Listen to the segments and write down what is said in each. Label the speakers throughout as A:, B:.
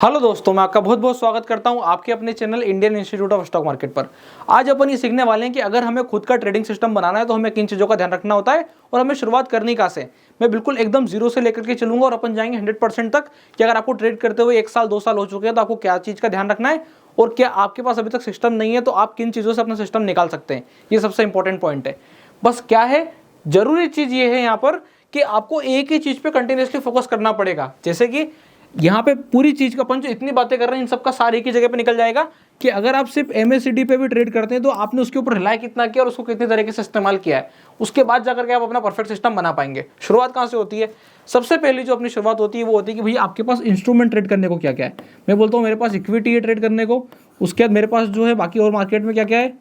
A: Hello दोस्तों, मैं आपका बहुत बहुत स्वागत करता हूं आपके अपने channel Indian institute of stock market पर। आज अपन ये सीखने वाले हैं कि अगर हमें खुद का ट्रेडिंग सिस्टम बनाना है तो हमें किन चीज़ों का ध्यान रखना होता है और हमें शुरुआत करनी कहाँ से। मैं बिल्कुल एकदम जीरो से लेकर के चलूंगा और अपन जाएंगे 100% तक कि अगर आपको ट्रेड करते हुए 1 साल 2 साल हो चुके हैं तो आपको क्या चीज़ का ध्यान रखना है और क्या आपके पास अभी तक सिस्टम नहीं है तो आप किन चीज़ों से अपना सिस्टम निकाल सकते हैं। ये सबसे इंपॉर्टेंट पॉइंट है। बस क्या है, जरूरी चीज़ ये है यहाँ पर कि आपको एक ही चीज़ पे कंटिन्यूसली फोकस करना पड़ेगा। जैसे कि यहाँ पे पूरी चीज का अपन जो इतनी बातें कर रहे हैं इन सबका सारी की जगह पे निकल जाएगा कि अगर आप सिर्फ एमएससीडी पे भी ट्रेड करते हैं तो आपने उसके ऊपर रिलाय कितना किया और उसको कितने तरीके से इस्तेमाल किया है, उसके बाद जाकर के आप अपना परफेक्ट सिस्टम बना पाएंगे। शुरुआत कहाँ से होती है? सबसे पहली जो अपनी शुरुआत होती है वो होती है कि भैया आपके पास इंस्ट्रूमेंट ट्रेड करने को क्या क्या है। मैं बोलता हूँ मेरे पास इक्विटी है ट्रेड करने को, उसके बाद मेरे पास जो है बाकी और मार्केट में क्या क्या है,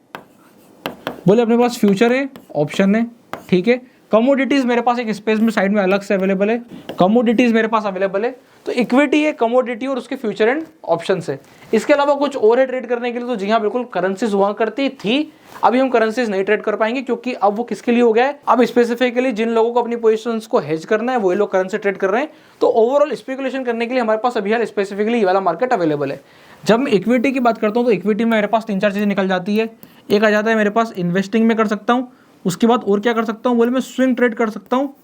A: बोले अपने पास फ्यूचर है, ऑप्शन है, ठीक है। कमोडिटीज मेरे पास एक स्पेस में साइड में अलग से अवेलेबल है, कमोडिटीज मेरे पास अवेलेबल है। तो इक्विटी है, कमोडिटी और उसके फ्यूचर एंड ऑप्शन है। इसके अलावा कुछ और है ट्रेड करने के लिए तो जी हाँ बिल्कुल, करेंसीज हुआ करती थी। अभी हम करेंसीज नहीं ट्रेड कर पाएंगे क्योंकि अब वो किसके लिए हो गया है, अब स्पेसिफिकली जिन लोगों को अपनी पोजीशंस को हेज करना है वही लोग करेंसी ट्रेड कर रहे हैं। तो ओवरऑल स्पेकुलेशन करने के लिए हमारे पास अभी हाल स्पेसिफिकली ये वाला मार्केट अवेलेबल है। जब मैं इक्विटी की बात करता हूँ तो इक्विटी में मेरे पास 3-4 चीजें निकल जाती है। एक आ जाता है मेरे पास इन्वेस्टिंग में कर सकता हूँ, उसके बाद और क्या कर सकता हूँ बोले मैं स्विंग ट्रेड कर सकता हूँ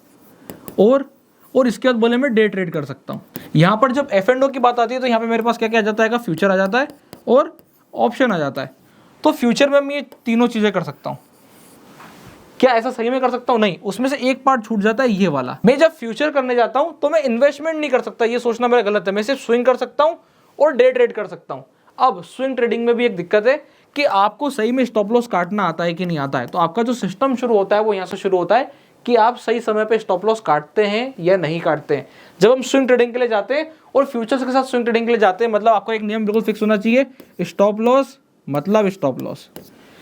A: और इसके बाद बोले मैं डे ट्रेड कर सकता हूँ। यहाँ पर जब एफ एंड ओ की बात आती है तो यहाँ पे मेरे पास क्या क्या आ जाता है, फ्यूचर आ जाता है और ऑप्शन आ जाता है। तो फ्यूचर में मैं ये तीनों चीजें कर सकता हूँ। क्या ऐसा सही में कर सकता हूँ? नहीं, उसमें से एक पार्ट छूट जाता है, ये वाला। मैं जब फ्यूचर करने जाता हूँ तो मैं इन्वेस्टमेंट नहीं कर सकता, ये सोचना मेरा गलत है। मैं सिर्फ स्विंग कर सकता हूँ और डे ट्रेड कर सकता हूँ। अब स्विंग ट्रेडिंग में भी एक दिक्कत है कि आपको सही में स्टॉप लॉस काटना आता है कि नहीं आता है। तो आपका जो सिस्टम शुरू होता है वो यहाँ से शुरू होता है कि आप सही समय पे स्टॉप लॉस काटते हैं या नहीं काटते हैं। जब हम स्विंग ट्रेडिंग के लिए जाते हैं और फ्यूचर्स के साथ स्विंग ट्रेडिंग के लिए जाते हैं, मतलब आपका एक नियम बिल्कुल फिक्स होना चाहिए, स्टॉप लॉस मतलब स्टॉप लॉस।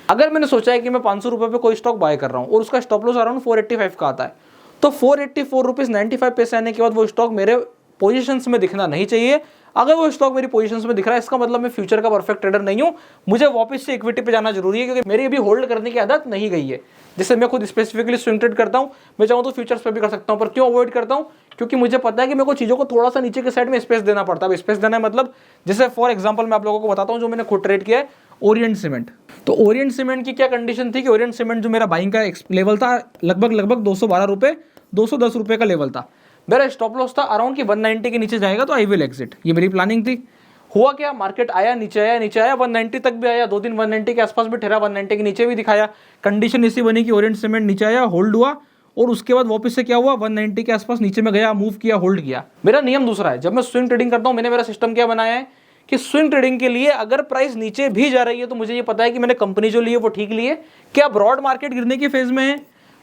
A: अगर मैंने सोचा है कि मैं 500 रुपए पे कोई स्टॉक बाय कर रहा हूँ और उसका स्टॉप लॉस अराउंड 485 का आता है, तो 484 रुपीज 95 पैसे आने के बाद वो स्टॉक मेरे पोजीशंस में दिखना नहीं चाहिए। अगर वो स्टॉक मेरी पोजीशंस में दिख रहा है इसका मतलब मैं फ्यूचर का परफेक्ट ट्रेडर नहीं हूं, मुझे वापस से इक्विटी पे जाना जरूरी है क्योंकि मेरी अभी होल्ड करने की आदत नहीं गई है। जैसे मैं खुद स्पेसिफिकली स्विंग ट्रेड करता हूं, मैं चाहूं तो फ्यूचर्स पे भी कर सकता हूं, पर क्यों अवॉइड करता हूं? क्योंकि मुझे पता है कि मेरे को चीजों को थोड़ा सा नीचे के साइड में स्पेस देना पड़ता है। स्पेस देना है मतलब, जैसे फॉर एग्जांपल मैं आप लोगों को बताता हूं जो मैंने खुद ट्रेड किया है, ओरिएंट सीमेंट। तो ओरिएंट सीमेंट की क्या कंडीशन थी कि ओरिएंट सीमेंट जो मेरा बाइंग का लेवल था लगभग 212 रुपए 210 रुपए का लेवल था। मेरा स्टॉप लॉस था अराउंड की 190 के नीचे जाएगा तो आई विल एग्जिट। ये मेरी प्लानिंग थी। हुआ क्या, मार्केट आया, नीचे आया 190 तक भी आया, 2 दिन 190 के आसपास भी ठहरा, 190 के नीचे भी दिखाया। कंडीशन ऐसी बनी कि ओरिएंट सीमेंट नीचे आया, होल्ड हुआ और उसके बाद वापस से क्या हुआ, 190 के आसपास नीचे में गया, मूव किया, होल्ड किया। मेरा नियम दूसरा है, जब मैं स्विंग ट्रेडिंग करता हूं मैंने मेरा सिस्टम क्या बनाया है कि स्विंग ट्रेडिंग के लिए अगर प्राइस नीचे भी जा रही है तो मुझे ये पता है कि मैंने कंपनी जो ली है वो ठीक ली है। क्या ब्रॉड मार्केट गिरने की फेज में है?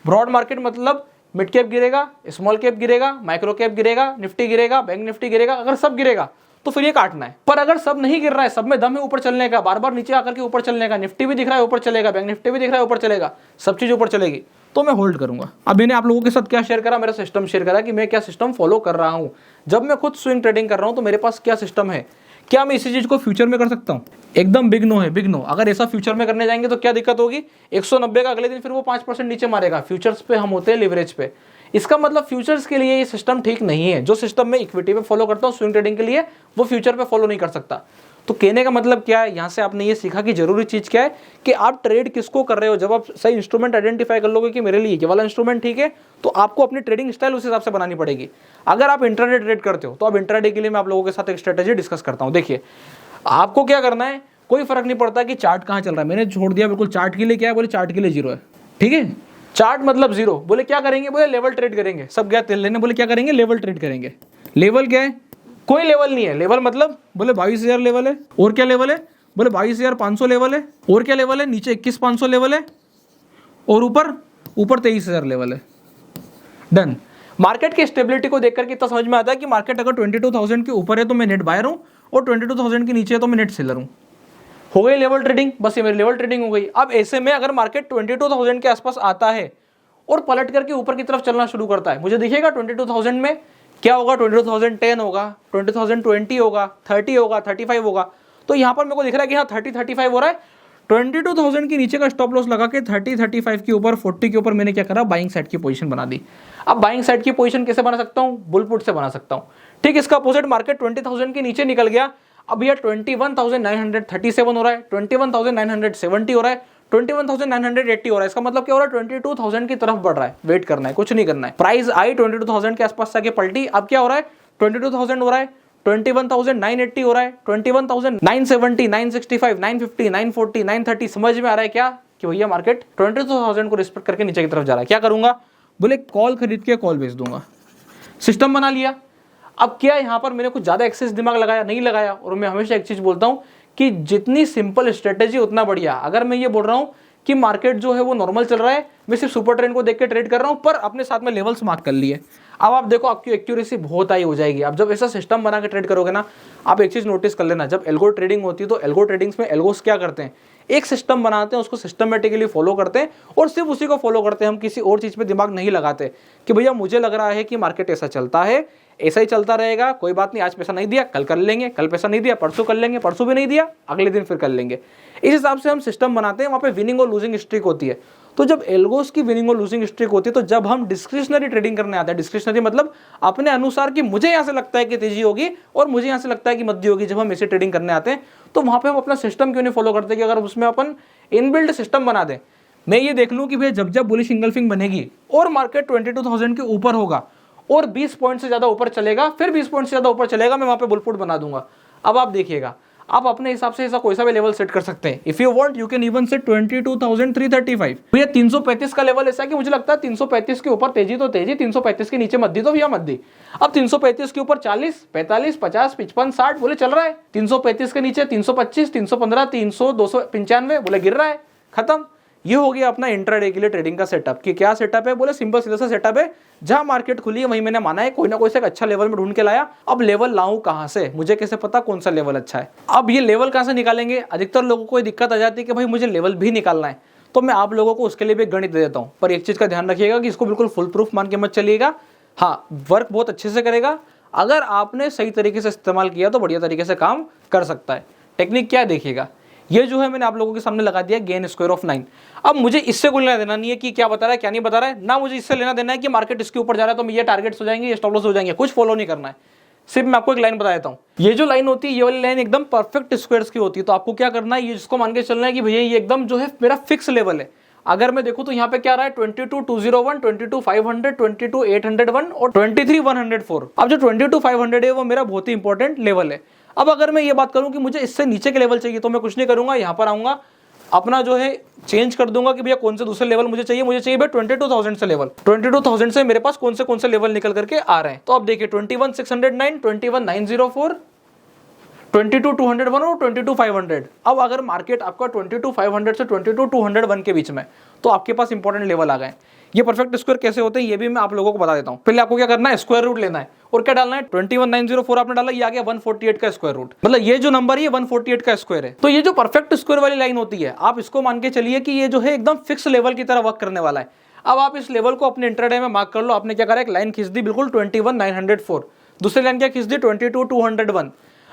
A: ब्रॉड मार्केट मतलब मिड कैप गिरेगा, स्मॉल कैप गिरेगा, माइक्रो कैप गिरेगा, निफ्टी गिरेगा, बैंक निफ्टी गिरेगा। अगर सब गिरेगा तो फिर ये काटना है। पर अगर सब नहीं गिर रहा है, सब में दम है ऊपर चलने का, बार बार नीचे आकर के ऊपर चलने का, निफ्टी भी दिख रहा है ऊपर चलेगा, बैंक निफ्टी भी दिख रहा है ऊपर चलेगा, सब चीज ऊपर चलेगी, तो मैं होल्ड करूंगा। अब मैंने आप लोगों के साथ क्या शेयर करा, मेरा सिस्टम शेयर करा कि मैं क्या सिस्टम फॉलो कर रहा हूं। जब मैं खुद स्विंग ट्रेडिंग कर रहा हूं तो मेरे पास क्या सिस्टम है। क्या मैं इसी चीज को फ्यूचर में कर सकता हूं? एकदम बिग नो है, बिग नो। अगर ऐसा फ्यूचर में करने जाएंगे तो क्या दिक्कत होगी, 190 का अगले दिन फिर वो 5% नीचे मारेगा। फ्यूचर्स पे हम होते हैं लिवरेज पे, इसका मतलब फ्यूचर्स के लिए ये सिस्टम ठीक नहीं है। जो सिस्टम मैं इक्विटी पे फॉलो करता हूँ स्विंग ट्रेडिंग के लिए, वो फ्यूचर पे फॉलो नहीं कर सकता। तो कहने का मतलब क्या है, यहाँ से आपने ये सीखा कि जरूरी चीज क्या है कि आप ट्रेड किसको कर रहे हो। जब आप सही इंस्ट्रूमेंट आइडेंटिफाई कर लोगे कि मेरे लिए ये वाला इंस्ट्रूमेंट ठीक है, तो आपको अपनी ट्रेडिंग स्टाइल उस हिसाब से बनानी पड़ेगी। अगर आप इंट्राडे ट्रेड करते हो तो अब इंट्राडे के लिए मैं आप लोगों के साथ एक स्ट्रेटेजी डिस्कस करता हूँ। देखिए, आपको क्या करना है, कोई फर्क नहीं पड़ता कि चार्ट कहाँ चल रहा है, मैंने छोड़ दिया बिल्कुल। चार्ट के लिए क्या है, बोले चार्ट के लिए 0 है, ठीक है। चार्ट मतलब 0, बोले क्या करेंगे, बोले लेवल ट्रेड करेंगे। सब गया तेल लेने, बोले क्या करेंगे, लेवल ट्रेड करेंगे। लेवल क्या है, कोई लेवल नहीं है। लेवल मतलब बोले 22,000 लेवल है, और क्या लेवल है, बोले 22,500 लेवल है, और क्या लेवल है, नीचे 21,500 लेवल है, और ऊपर 23,000 लेवल है। डन। मार्केट की स्टेबिलिटी को देखकर इतना समझ में आता है कि मार्केट अगर 22,000 के ऊपर है तो मैं नेट बायर हूं और 22,000 के नीचे है तो मैं नेट सेलर हूं। हो गई लेवल ट्रेडिंग, बस ये मेरी लेवल ट्रेडिंग हो गई। अब ऐसे में अगर मार्केट 22,000 के आसपास आता है और पलट करके ऊपर की तरफ चलना शुरू करता है, मुझे दिखेगा 22,000 में क्या होगा, 22,010 होगा, 20,020 होगा, 30 होगा, 35 होगा। तो यहां पर मेरे को दिख रहा है कि हाँ 30-35 हो रहा है। 22,000 के नीचे का स्टॉप लॉस लगा के 30-35 के ऊपर 40 के ऊपर मैंने क्या करा, बाइंग साइड की पोजीशन बना दी। अब बाइंग साइड की पोजीशन कैसे बना सकता हूं, बुल पुट से बना सकता हूं। ठीक इसका अपोजिट मार्केट 20,000 के नीचे निकल गया, अब यह 21,937 हो रहा है, 21,970 हो रहा है, 21,980 हो रहा है। इसका मतलब क्या हो रहा है, 22,000 की तरफ बढ़ रहा है। वेट करना है, कुछ नहीं करना है। प्राइस आई 22,000 के आसपास जाके पलटी, अब क्या हो रहा है, 22,000 हो रहा है, 21,980 हो रहा है, 21,970, 965, 950, 940, 930। समझ में आ रहा है क्या कि भैया मार्केट 22,000 को रिस्पेक्ट करके नीचे की तरफ जा रहा है। क्या करूंगा, बोले कॉल खरीद के कॉल बेच दूंगा। सिस्टम बना लिया। अब क्या यहाँ पर मैंने कुछ ज्यादा एक्सेस दिमाग लगाया, नहीं लगाया। और मैं हमेशा एक चीज बोलता हूं कि जितनी सिंपल स्ट्रेटेजी उतना बढ़िया। अगर मैं ये बोल रहा हूं कि मार्केट जो है वो नॉर्मल चल रहा है, मैं सिर्फ सुपर ट्रेंड को देख के ट्रेड कर रहा हूं, पर अपने साथ में लेवल्स मार्क कर लिए। अब आप देखो आपकी एक्यूरेसी बहुत हाई हो जाएगी। अब जब ऐसा सिस्टम बना के ट्रेड करोगे ना, आप एक चीज नोटिस कर लेना, जब एल्गो ट्रेडिंग होती है तो एल्गो ट्रेडिंग्स में एल्गोस क्या करते हैं, एक सिस्टम बनाते हैं, उसको सिस्टमेटिकली फॉलो करते हैं और सिर्फ उसी को फॉलो करते हैं। हम किसी और चीज पे दिमाग नहीं लगाते कि भैया मुझे लग रहा है कि मार्केट ऐसा चलता है, ऐसा ही चलता रहेगा, कोई बात नहीं, आज पैसा नहीं दिया कल कर लेंगे, कल पैसा नहीं दिया परसों कर लेंगे, परसों भी नहीं दिया अगले दिन फिर कर लेंगे। इस हिसाब से हम सिस्टम बनाते हैं। वहां पे विनिंग और लूजिंग स्ट्रीक होती है। तो जब एल्गोस की विनिंग और लूजिंग स्ट्रीक होती है, तो जब हम डिस्क्रिशनरी ट्रेडिंग करने आते हैं, डिस्क्रिशनरी मतलब अपने अनुसार कि मुझे यहां से लगता है कि तेजी होगी और मुझे यहां से लगता है कि मध्य होगी, जब हम ऐसे ट्रेडिंग करने आते हैं, तो वहां पे हम अपना सिस्टम क्यों नहीं फॉलो करते कि अगर उसमें अपन इनबिल्ड सिस्टम बना दें। मैं ये देख लूं कि भैया जब जब बुलिश इंगल्फिंग बनेगी और मार्केट 22,000 के ऊपर होगा और 20 पॉइंट से ज्यादा ऊपर चलेगा, फिर 20 पॉइंट से ज्यादा ऊपर चलेगा, मैं वहां पे बुलपुट बना दूंगा। अब आप देखिएगा, आप अपने हिसाब से ऐसा कोई सा भी लेवल सेट कर सकते हैं। If you want you can even set 22,335। भैया 335 का लेवल ऐसा कि मुझे लगता है 335 के ऊपर तेजी तो तेजी, 335 के नीचे मद्दी तो भैया मद्दी। अब 335 के ऊपर 40, 45, 50, 55, 60 बोले चल रहा है। 335 के नीचे 325, 315, 300, 295 बोले गिर रहा है, खत्म। ये हो गया अपना इंट्राडे के लिए ट्रेडिंग का सेटअप। कि क्या सेटअप है, बोले सिंपल सीधा सा सेटअप है, जहां मार्केट खुली है वहीं मैंने माना है कोई ना कोई से एक अच्छा लेवल में ढूंढ के लाया। अब लेवल लाऊं कहां से, मुझे कैसे पता कौन सा लेवल अच्छा है। अब ये लेवल कहां से निकालेंगे, अधिकतर लोगों को दिक्कत आ जाती है कि भाई मुझे लेवल भी निकालना है। तो मैं आप लोगों को उसके लिए भी गणित दे देता हूं, पर एक चीज का ध्यान रखिएगा कि इसको बिल्कुल फुल प्रूफ मान के मत चलिएगा। हाँ, वर्क बहुत अच्छे से करेगा, अगर आपने सही तरीके से इस्तेमाल किया तो बढ़िया तरीके से काम कर सकता है। टेक्निक क्या है देखिएगा, ये जो है मैंने आप लोगों के सामने लगा दिया गेन स्क्वायर ऑफ 9। अब मुझे इससे कोई लेना देना नहीं है कि क्या बता रहा है क्या नहीं बता रहा है, ना मुझे इससे लेना देना है कि मार्केट इसके ऊपर जा रहा है तो ये टारगेट्स हो जाएंगे, ये स्टॉप लॉस हो जाएंगे, कुछ फॉलो नहीं करना है। सिर्फ मैं आपको एक लाइन बता देता हूँ, ये जो लाइन होती है ये वाली लाइन एकदम परफेक्ट स्क्वायर्स की होती है। तो आपको क्या करना है, ये जिसको मान के चलना है कि भैया ये एकदम जो है मेरा फिक्स लेवल है। अगर मैं देखूं तो यहाँ पे क्या रहा है 22,201, 22,500, 22,801 और 23,104। अब जो 22,500 है वो मेरा बहुत ही इंपॉर्टेंट लेवल है। अब अगर मैं ये बात करूं कि मुझे इससे नीचे के लेवल चाहिए तो मैं कुछ नहीं करूंगा, यहां पर आऊंगा, अपना जो है चेंज कर दूंगा कि भैया कौन से दूसरे लेवल मुझे चाहिए भाई 22,000 से लेवल। 22,000 से मेरे पास कौन से लेवल निकल करके आ रहे हैं। तो अब देखिए 21,609, 21,904, 22,201 और 22,500। अब अगर मार्केट आपका 22,500 से 22,201 के बीच में, तो आपके पास इंपॉर्टेंट लेवल आ गए। ये परफेक्ट स्क्वायर कैसे होते हैं ये भी मैं आप लोगों को बता देता हूं। पहले आपको क्या करना है, स्क्वायर रूट लेना है और क्या डालना है 21,904 आपने डाला, ये आ गया 148 का स्क्वायर रूट, मतलब ये जो नंबर है 148 का स्क्वायर है। तो ये जो परफेक्ट स्क्वायर वाली लाइन होती है, आप इसको मान के चलिए कि ये जो है एकदम फिक्स लेवल की तरह वर्क करने वाला है। अब आप इस लेवल को अपने इंट्राडे में मार्क कर लो। आपने क्या करा, एक लाइन खींच दी बिल्कुल 21,904, दूसरी लाइन क्या खींच दी 22,201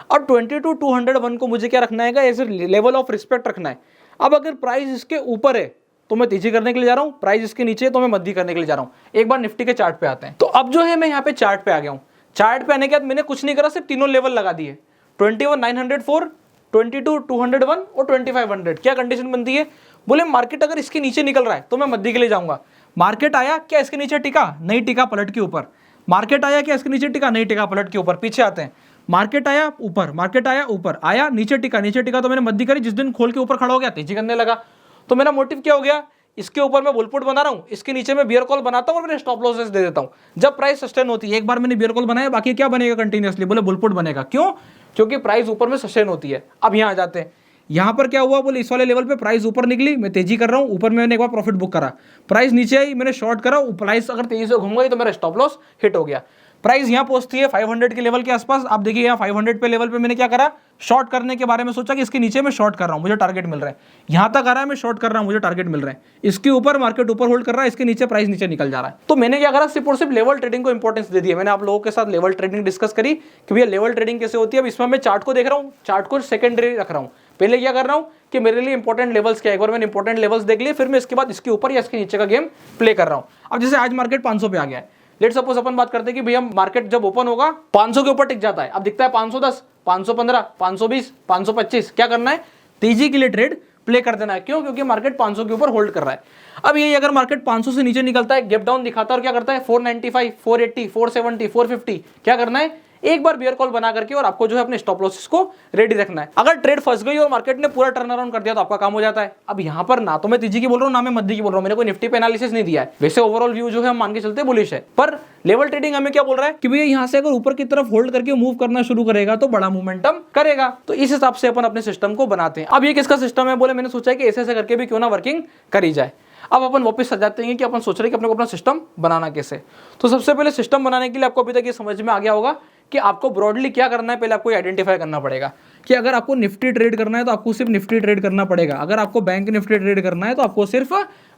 A: और 22,201 को मुझे क्या रखना है, as a level of respect रखना है। अब अगर प्राइस इसके ऊपर है तो मैं तेजी करने के लिए जा रहा हूं, प्राइस इसके नीचे तो मैं मद्दी करने के लिए जा रहा हूं। एक बार निफ्टी के चार्ट पे आते हैं। तो अब जो है मैं यहाँ पे चार्ट पे आ गया हूं। चार्ट पे आने के बाद मैंने कुछ नहीं करा, सिर्फ तीनों लेवल लगा दिए 21,904, 22,201 और 2500। क्या कंडीशन बनती है, बोले मार्केट अगर इसके नीचे निकल रहा है तो मैं मद्दी के लिए जाऊंगा। मार्केट आया क्या इसके नीचे टिका, नहीं टिका, पलट के ऊपर। मार्केट आया क्या इसके नीचे टिका, नहीं टिका, पलट के ऊपर। पीछे आते हैं, मार्केट आया ऊपर, मार्केट आया ऊपर, आया नीचे टिका, नीचे टिका तो मैंने मद्दी करी। जिस दिन खोल के ऊपर खड़ा हो गया तेजी करने लगा। तो मेरा मोटिव क्या हो गया, इसके ऊपर मैं बुलपुट बना रहा हूं, इसके नीचे मैं बियर कॉल बनाता हूं और मैंने स्टॉप लॉसेस दे देता हूं। जब प्राइस सस्टेन होती है, एक बार मैंने बियर कॉल बनाया, बाकी क्या बनेगा कंटिन्यूअसली, बोले बुलपुट बनेगा। क्यों, क्योंकि प्राइस ऊपर में सस्टेन होती है। अब यहां आ जाते हैं, यहां पर क्या हुआ, बोले इस वाले लेवल पे प्राइस ऊपर निकली, मैं तेजी कर रहा हूं, ऊपर मैंने एक बार प्रॉफिट बुक करा, प्राइस नीचे आई, मैंने शॉर्ट करा, प्राइस अगर तेजी से घूम गई तो मेरा स्टॉप लॉस हिट हो गया। प्राइस यहां पहुंचती है 500 के लेवल के आसपास। आप देखिए यहां 500 पे लेवल पे मैंने क्या करा, शॉर्ट करने के बारे में सोचा कि इसके नीचे मैं शॉर्ट कर रहा हूं, मुझे टारगेट मिल रहा है। यहां तक आ रहा है मैं शॉर्ट कर रहा हूं, मुझे टारगेट मिल रहा है। इसके ऊपर मार्केट ऊपर होल्ड कर रहा है, इसके नीचे प्राइस नीचे निकल जा रहा है। तो मैंने क्या करा, सिर्फ और सिर्फ लेवल ट्रेडिंग को इंपॉर्टेंस दे दिया। मैंने आप लोगों के साथ लेवल ट्रेडिंग डिस्कस करी कि भैया लेवल ट्रेडिंग कैसे होती है। अब इसमें मैं चार्ट को देख रहा हूं, चार्ट को सेकेंडरी रख रहा हूं। पहले क्या कर रहा हूं कि मेरे लिए इंपॉर्टेंट लेवल्स क्या है, एक बार मैंने इंपॉर्टेंट लेवल्स देख लिए, फिर मैं इसके बाद इसके ऊपर या इसके नीचे का गेम प्ले कर रहा हूं। अब जैसे आज मार्केट 500 पे आ गया है, लेट्स सपोज अपन बात करते हैं कि भैया मार्केट जब ओपन होगा 500 के ऊपर टिक जाता है, अब दिखता है 510, 515, 520, 525, क्या करना है, तेजी के लिए ट्रेड प्ले कर देना है। क्यों? क्योंकि मार्केट 500 के ऊपर होल्ड कर रहा है। अब ये अगर मार्केट 500 से नीचे निकलता है, गैप डाउन दिखाता है और क्या करता है 495, 480, 470, 450, क्या करना है, एक बार बियर कॉल बना करके और आपको जो है अपने स्टॉप लॉसेस को रेडी रखना है। अगर ट्रेड फंस गई और मार्केट ने पूरा टर्न अराउंड कर दिया तो आपका काम हो जाता है। अब यहाँ पर ना तो मैं तेजी की बोल रहा हूँ ना मैं मध्य की बोल रहा हूँ, मैंने कोई निफ्टी पे एनालिसिस नहीं दिया है। वैसे ओवरऑल व्यू जो है हम मान के चलते बुलिश है, पर लेवल ट्रेडिंग हमें क्या बोल रहा है कि भैया यहाँ से अगर ऊपर की तरफ होल्ड करके मूव करना शुरू करेगा तो बड़ा मोमेंटम करेगा। तो इस हिसाब से अपन अपने सिस्टम को बनाते हैं। अब ये किसका सिस्टम है, बोले मैंने सोचा है कि ऐसे करके भी क्यों ना वर्किंग करी जाए। अब अपन वापस सजाते हैं कि अपन सोच रहे हैं कि अपने को अपना सिस्टम बनाना कैसे। तो सबसे पहले सिस्टम बनाने के लिए आपको अभी तक ये समझ में आ गया होगा कि आपको ब्रॉडली क्या करना है। पहले आपको आइडेंटिफाई करना पड़ेगा कि अगर आपको निफ्टी ट्रेड करना है तो आपको सिर्फ निफ्टी ट्रेड करना पड़ेगा, अगर आपको बैंक निफ्टी ट्रेड करना है तो आपको सिर्फ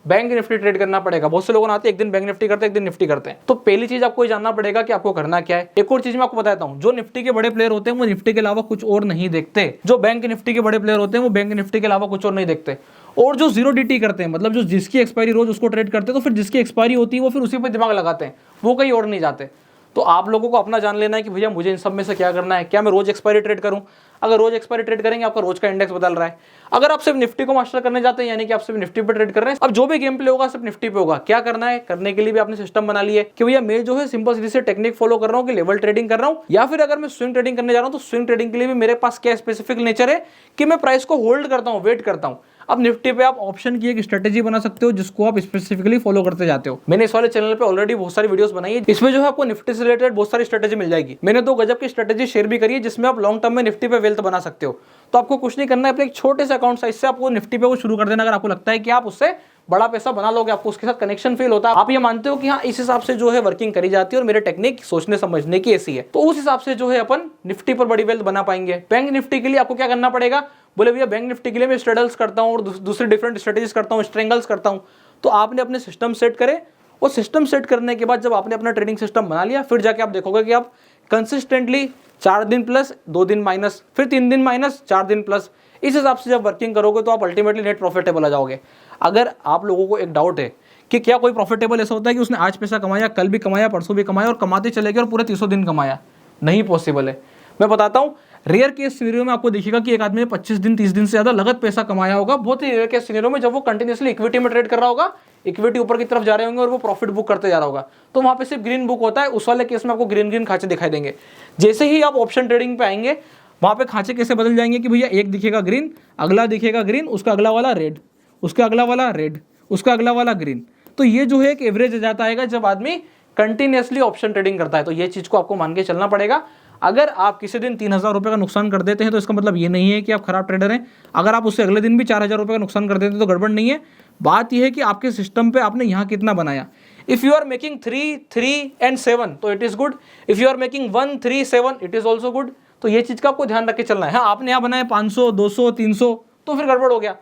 A: बैंक निफ्टी ट्रेड करना पड़ेगा। बहुत से लोग आते हैं एक दिन बैंक निफ्टी करते हैं एक दिन निफ्टी करते हैं। तो पहली चीज आपको ये जानना पड़ेगा कि आपको करना क्या है। एक और चीज मैं आपको बताता हूं, जो निफ्टी के बड़े प्लेयर होते हैं वो निफ्टी के अलावा कुछ और नहीं देखते। जो बैंक निफ्टी के बड़े प्लेयर होते हैं वो बैंक निफ्टी के अलावा कुछ और नहीं देखते। और जो जीरो डीटी करते हैं, मतलब जो जिसकी एक्सपायरी रोज उसको ट्रेड करते हैं, तो फिर जिसकी एक्सपायरी होती है वो फिर उसी पर दिमाग लगाते हैं, वो कहीं और नहीं जाते। तो आप लोगों को अपना जान लेना है कि भैया मुझे इन सब में से क्या करना है। क्या मैं रोज एक्सपायरी ट्रेड करूं? अगर रोज एक्सपायरी ट्रेड करेंगे आपका रोज का इंडेक्स बदल रहा है। अगर आप सिर्फ निफ्टी को मास्टर करने जाते हैं, यानी कि आप सिर्फ निफ्टी पे ट्रेड कर रहे हैं, अब जो भी गेम प्ले होगा सिर्फ निफ्टी पे होगा। क्या करना है, करने के लिए भी आपने सिस्टम बना लिया है कि भैया मैं जो है सिंपल सीधी से टेक्निक फॉलो कर रहा हूँ कि लेवल ट्रेडिंग कर रहा हूँ, या फिर अगर मैं स्विंग ट्रेडिंग करने जा रहा हूँ तो स्विंग ट्रेडिंग के लिए भी मेरे पास क्या स्पेसिफिक नेचर है कि मैं प्राइस को होल्ड करता हूँ, वेट करता हूँ। अब निफ्टी पे आप ऑप्शन की एक स्ट्रेटेजी बना सकते हो जिसको आप स्पेसिफिकली फॉलो करते जाते हो। मैंने इस वाले चैनल पे ऑलरेडी बहुत सारी वीडियोस बनाई है, इसमें जो है आपको निफ्टी से रिलेटेड बहुत सारी स्ट्रेटेजी मिल जाएगी। मैंने 2 गजब की स्ट्रेटेजी शेयर भी करी है जिसमें आप लॉन्ग टर्म में निफ्टी पे वेल्थ बना सकते हो। तो आपको कुछ नहीं करना है, अपने एक छोटे से अकाउंट साइज से आपको निफ्टी पे वो शुरू कर देना। अगर आपको लगता है कि आप उससे बड़ा पैसा बना लोगे, आपको उसके साथ कनेक्शन फील होता है, आप ये मानते हो कि हाँ इस हिसाब से जो है वर्किंग करी जाती है और मेरे टेक्निक सोचने समझने की ऐसी है, तो उस हिसाब से जो है अपन निफ्टी पर बड़ी वेल्थ बना पाएंगे। बैंक निफ्टी के लिए आपको क्या करना पड़ेगा, बोले भैया बैंक निफ्टी के लिए मैं स्ट्रेडल्स करता हूँ और दूसरी डिफरेंट स्ट्रेटेजीज करता हूँ, स्ट्रेंगल्स करता हूँ। तो आपने अपने सिस्टम सेट करे और सिस्टम सेट करने के बाद जब आपने अपना ट्रेडिंग सिस्टम बना लिया, फिर जाके आप देखोगे कि आप कंसिस्टेंटली 4 दिन प्लस 2 दिन माइनस, फिर 3 दिन माइनस 4 दिन प्लस, इस हिसाब से जब वर्किंग करोगे तो आप अल्टीमेटली नेट प्रॉफिटेबल आ जाओगे। अगर आप लोगों को एक डाउट है कि क्या कोई प्रॉफिटेबल ऐसा होता है कि उसने आज पैसा कमाया, कल भी कमाया, परसों भी कमाया और कमाते चले गए और पूरे 300 दिन कमाया, नहीं पॉसिबल है। मैं बताता हूँ, रेयर केस सिनेरियो में आपको दिखेगा कि एक आदमी ने 25 दिन 30 दिन से ज्यादा लगत पैसा कमाया होगा। बहुत ही रेयर केस सिनेरियो में जब वो कंटिन्यूअसली इक्विटी में ट्रेड कर रहा होगा, इक्विटी ऊपर की तरफ जा रहे होंगे और वो प्रॉफिट बुक करते जा रहा होगा, तो वहां पे सिर्फ ग्रीन बुक होता है। उस वाले केस में आपको ग्रीन ग्रीन खांचे दिखाई देंगे। जैसे ही आप ऑप्शन ट्रेडिंग पे आएंगे वहां पे खांचे कैसे बदल जाएंगे कि भैया एक दिखेगा ग्रीन, अगला दिखेगा ग्रीन, उसका अगला वाला रेड, उसका अगला वाला रेड, उसका अगला वाला ग्रीन। तो ये जो है एक एवरेज जाता आएगा जब आदमी कंटिन्यूअसली ऑप्शन ट्रेडिंग करता है। तो ये चीज को आपको मान के चलना पड़ेगा। अगर आप किसी दिन 3000 रुपये का नुकसान कर देते हैं तो इसका मतलब ये नहीं है कि आप खराब ट्रेडर हैं। अगर आप उससे अगले दिन भी 4000 रुपये का नुकसान कर देते हैं तो गड़बड़ नहीं है। बात यह है कि आपके सिस्टम पे आपने यहाँ कितना बनाया। If you are making 3, 3 and 7 तो it is good. If you are making 1, 3, 7 it is also good. तो ये चीज का आपको ध्यान रख के चलना है। हाँ, आपने यहाँ बनाया 500, 200, 300 तो फिर गड़बड़ हो गया।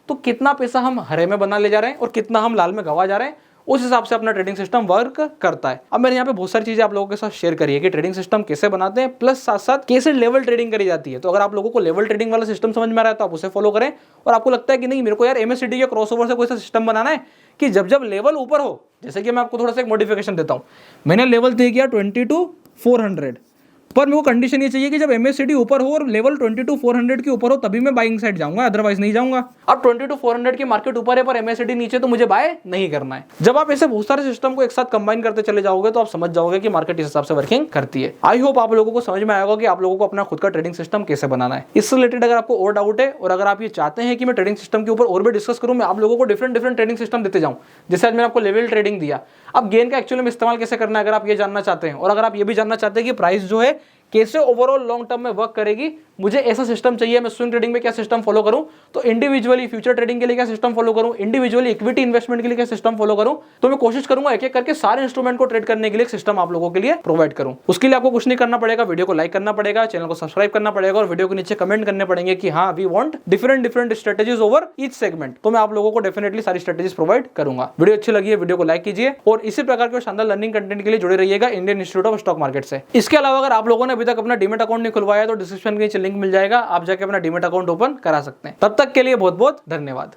A: तो कितना पैसा हम हरे में बना ले जा रहे हैं और कितना हम लाल में गवा जा रहे हैं, उस हिसाब से अपना ट्रेडिंग सिस्टम वर्क करता है। अब मैंने यहाँ पे बहुत सारी चीजें आप लोगों के साथ शेयर करी है कि ट्रेडिंग सिस्टम कैसे बनाते हैं, प्लस साथ साथ कैसे लेवल ट्रेडिंग करी जाती है। तो अगर आप लोगों को लेवल ट्रेडिंग वाला सिस्टम समझ में आ रहा है तो आप उसे फॉलो करें। और आपको लगता है कि नहीं मेरे को यार MACD या क्रॉसओवर से कोई सा सिस्टम बनाना है कि जब जब लेवल ऊपर हो, जैसे कि मैं आपको थोड़ा सा एक मॉडिफिकेशन देता हूँ। मैंने लेवल तय किया 20 to 400, पर मेरे को कंडीशन ये चाहिए कि जब MACD ऊपर हो और लेवल 20 to 400 के ऊपर हो तभी मैं बाइंग साइड जाऊंगा, अदरवाइज नहीं जाऊंगा। अब 20 to 400 की मार्केट ऊपर है पर MACD नीचे, तो मुझे बाय नहीं करना है। जब आप ऐसे बहुत सारे सिस्टम को एक साथ कंबाइन करते चले जाओगे तो आप समझ जाओगे कि मार्केट इस हिसाब से वर्किंग करती है। आई होप आप लोगों को समझ में आएगा कि आप लोगों को अपना खुद का ट्रेडिंग सिस्टम कैसे बनाना है। इससे रिलेटेड अगर आपको और डाउट है और अगर आप ये चाहते हैं कि मैं ट्रेडिंग सिस्टम के ऊपर और भी डिस्कस करूं, मैं आप लोगों को डिफरेंट ट्रेडिंग सिस्टम देते जाऊं। जैसे आज मैंने आपको लेवल ट्रेडिंग दिया, अब गेन का एक्चुअली में इस्तेमाल कैसे करना है अगर आप ये जानना चाहते हैं, और अगर आप ये भी जानना चाहते हैं कि प्राइस जो है कैसे ओवरऑल लॉन्ग टर्म में वर्क करेगी, मुझे ऐसा सिस्टम चाहिए, मैं स्विंग ट्रेडिंग में क्या सिस्टम फॉलो करूं, तो इंडिविजुअली फ्यूचर ट्रेडिंग के लिए क्या सिस्टम फॉलो करूं, इंडिविजुअली इक्विटी इन्वेस्टमेंट के लिए क्या सिस्टम फॉलो करूं, तो मैं कोशिश करूंगा एक एक करके सारे इंस्ट्रूमेंट को ट्रेड करने के लिए एक सिस्टम आप लोगों के लिए प्रोवाइड करूं। उसके लिए आपको कुछ नहीं करना पड़ेगा, वीडियो को लाइक करना पड़ेगा, चैनल को सब्सक्राइब करना पड़ेगा और वीडियो के नीचे कमेंट करने पड़ेंगे कि हाँ we want different strategies over each segment. तो मैं आप लोगों को डेफिनेटली सारी स्ट्रेटेजीज प्रोवाइड करूंगा। वीडियो अच्छी लगी है वीडियो को लाइक कीजिए और इसी प्रकार के शानदार लर्निंग कंटेंट के लिए जुड़े रहिएगा Indian institute of stock market से। इसके अलावा अगर आप लोगों ने अभी तक अपना डीमैट अकाउंट नहीं खुलवाया तो डिस्क्रिप्शन के नीचे लिंक मिल जाएगा, आप जाके अपना डीमैट अकाउंट ओपन करा सकते हैं। तब तक के लिए बहुत बहुत धन्यवाद।